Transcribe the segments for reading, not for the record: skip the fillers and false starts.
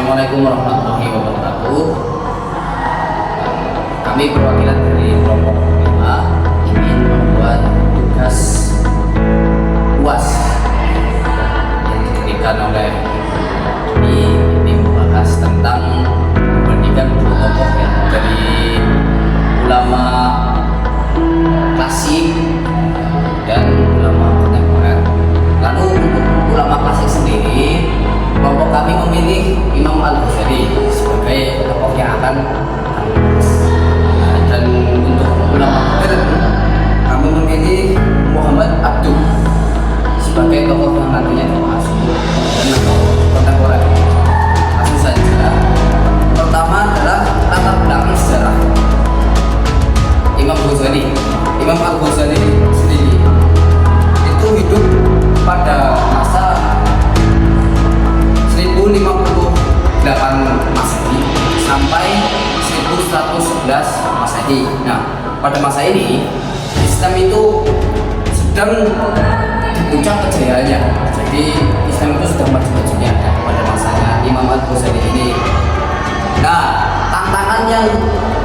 Assalamualaikum warahmatullahi wabarakatuh. Kami perwakilan dari kelompok 5 ingin membuat tugas UAS yang diberikan oleh ini membahas tentang membandingkan dua tokoh yang dari ulama klasik dan ulama kontemporer. Lalu untuk ulama klasik sendiri, kelompok kami memilih Imam Al-Ghazali sebagai tokoh yang akan dan untuk ulama modern kami memilih Muhammad Abduh sebagai tokoh yang nantinya dibahas dan tokoh kontemporer. Langsung saja, pertama adalah latar belakang sejarah Imam Ghazali. Imam Al-Ghazali sendiri itu hidup pada masa 1058 Masehi sampai 1111 Masehi. Nah, pada masa ini Islam itu sedang di puncak kejayaannya. Jadi Islam itu sedang maju-majunya pada masanya Imam Al-Ghazali ini. Nah, tantangan yang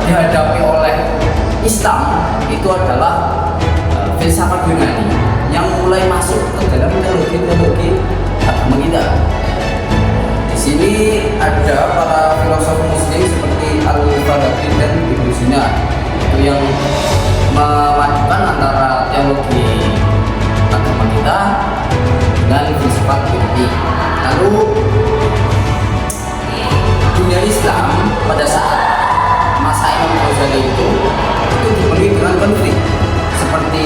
dihadapi oleh Islam itu adalah filsafat Yunani yang mulai masuk ke dalam teologi agama kita. Di sini ada para filosof Muslim seperti Al-Farabi dan Ibnu Sina itu yang memadukan antara teologi agama kita dengan filsafat Yunani. Lalu dunia Islam pada saat masa Imam Ghazali itu dipenuhi dengan konflik seperti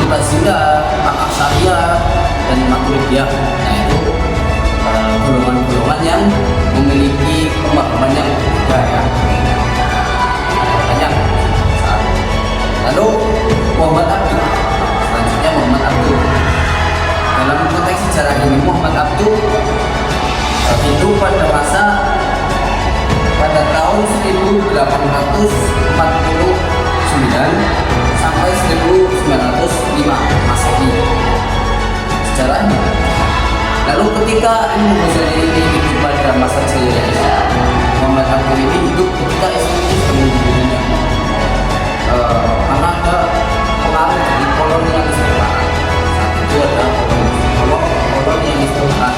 Mu'tazilah, Al-Asy'ariyah dan Maturidiyah. Nah, itu golongan-golongan yang memiliki pemahaman yang berbeda ya. Banyak. Lalu Muhammad Abduh. Selanjutnya Muhammad Abduh. Dalam konteks sejarah ini Muhammad Abduh hidup pada tahun 1849 sampai 1905 Masehi sejarahnya. Lalu ketika Imam Ghazali ini hidup pada masa jaya Muhammad Abduh ini hidup ketika Islam itu sedang dunia, karena ada pengaruh dari kolonialis Barat. Saat itu ada kolonialis Barat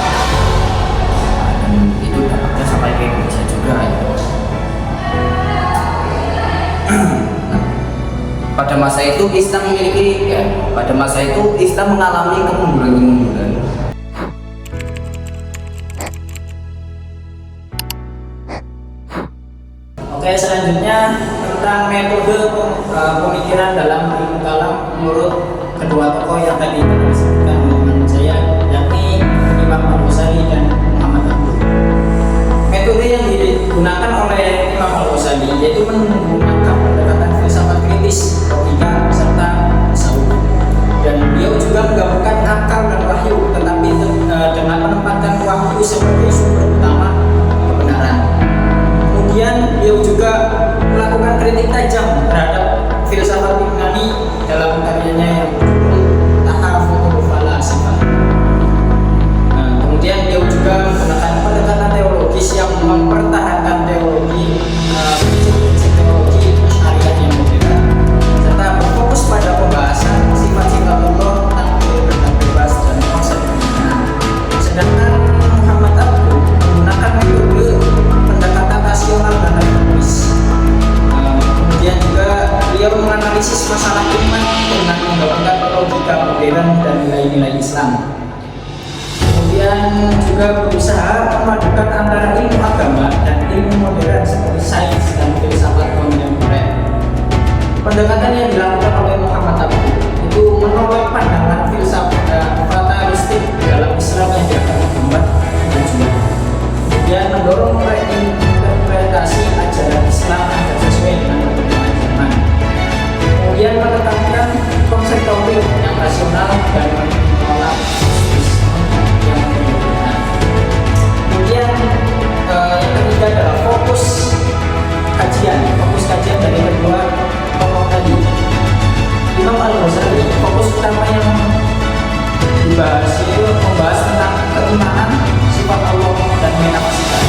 dan itu dampaknya sampai ke Indonesia juga ya. Pada masa itu Islam mengalami kemunduran. Oke, selanjutnya tentang metode pemikiran dalam ilmu kalam menurut kedua tokoh yang tadi disebutkan oleh teman saya, yakni Imam Al-Ghazali dan Muhammad Abduh. Metode yang digunakan oleh Imam Al-Ghazali yaitu menggunakan pendekatan filsafat kritis, logika, serta tasawuf. Dan beliau juga menggabungkan akal dan wahyu, tetapi dengan menempatkan wahyu sebagai sumber utama kebenaran. Kemudian beliau juga melakukan kritik tajam terhadap filsafat Yunani dalam karyanya yang berjudul Tahaffudzul Falasifah. Kemudian beliau juga menggunakan pendekatan teologis yang mempertahankan teologi teologi syariat yang modern, serta berfokus pada pembahasan sifat-sifat Allah, takdir, bebas dan konsep keimanan. Sedangkan Muhammad Abduh menggunakan metode pendekatan rasional dan reformis. Kemudian juga beliau menganalisis masalah iman dengan menggabungkan logika modern dan nilai-nilai Islam. Kemudian juga berusaha memadukan antara ilmu agama dan ilmu modern seperti sains dan filsafat kontemporer. Pendekatan yang dilakukan oleh Muhammad Abduh itu menolak pandangan filsafat fatalistik dalam Islam yang dianggap lambat dan juga. Kemudian mendorong interpretasi ajaran Islam agar sesuai dengan perkembangan zaman. Kemudian menekankan konsep tauhid yang rasional dan menolak yang benar. Kemudian yang ketiga adalah fokus kajian dari kedua tokoh tadi. Imam Al-Ghazali fokus utama yang dibahas itu membahas tentang keimanan, sifat Allah dan metafisika.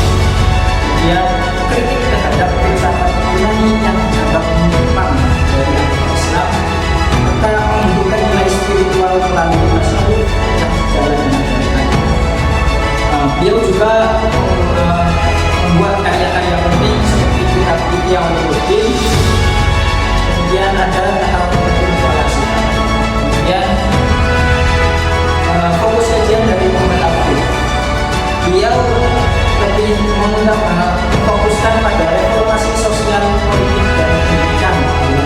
difokuskan pada reformasi sosial, politik, dan pendidikan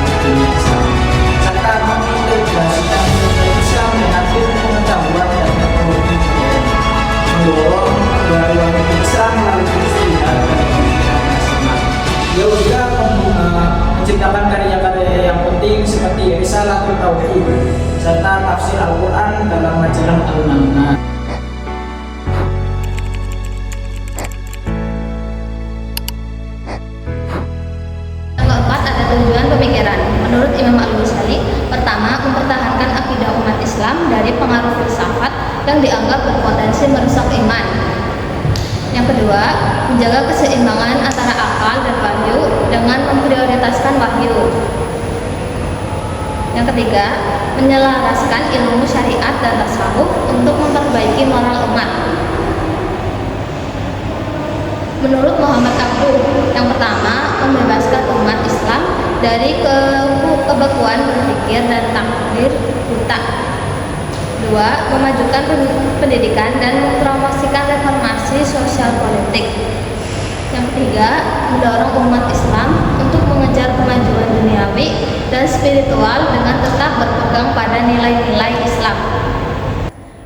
di dunia Islam, serta mengintegrasikan nilai Islam dengan ilmu pengetahuan dan teknologi modern, mendorong pembaruan Islam melalui istilah dan pemikiran nasional. Dia juga menciptakan karya-karya yang penting seperti Risalatul Tauhid serta tafsir Al-Quran dalam majalah Al-Manna. Tujuan pemikiran menurut Imam Al-Ghazali, pertama, mempertahankan akidah umat Islam dari pengaruh filsafat yang dianggap berpotensi merusak iman. Yang kedua, menjaga keseimbangan antara akal dan wahyu dengan memprioritaskan wahyu. Yang ketiga, menyelaraskan ilmu syariat dan tasawuf untuk memperbaiki moral umat. Menurut Muhammad Abduh, yang pertama, membebaskan umat Islam dari kebekuan berpikir dan takdir buta. Dua, memajukan pendidikan dan mempromosikan reformasi sosial politik. Yang ketiga, mendorong umat Islam untuk mengejar kemajuan duniawi dan spiritual dengan tetap berpegang pada nilai-nilai Islam.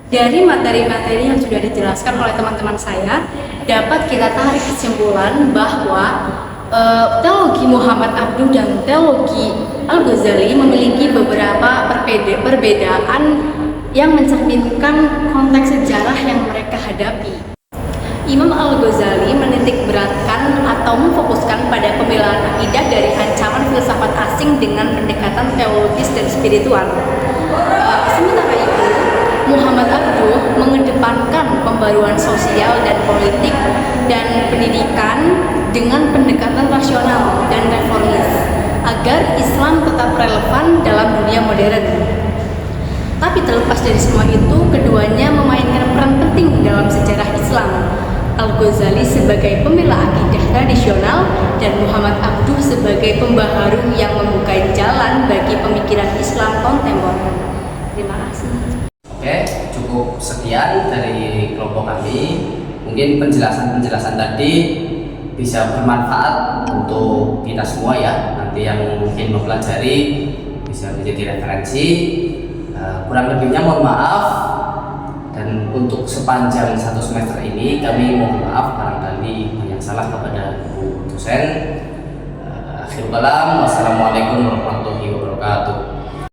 Dari materi-materi yang sudah dijelaskan oleh teman-teman saya, dapat kita tarik kesimpulan bahwa teologi Muhammad Abduh dan teologi Al-Ghazali memiliki beberapa perbedaan yang mencerminkan konteks sejarah yang mereka hadapi. Imam Al-Ghazali menitik beratkan atau memfokuskan pada pembelaan akidah dari ancaman filsafat asing dengan pendekatan teologis dan spiritual. Sementara itu, Muhammad Abduh mengedepankan pembaruan sosial dan politik dan pendidikan dengan pendekatan rasional dan reformis agar Islam tetap relevan dalam dunia modern. Tapi terlepas dari semua itu, keduanya memainkan peran penting dalam sejarah Islam. Al-Ghazali sebagai pembela akidah tradisional dan Muhammad Abduh sebagai pembaharu yang membuka jalan bagi pemikiran Islam kontemporer. Terima kasih. Oke, cukup sekian dari kelompok kami. Mungkin penjelasan tadi bisa bermanfaat untuk kita semua ya. Nanti yang mungkin mempelajari bisa menjadi referensi. Kurang lebihnya mohon maaf. Dan untuk sepanjang satu semester ini kami mohon maaf barangkali banyak salah kepada Bu dosen. Akhirul kalam, wassalamualaikum warahmatullahi wabarakatuh.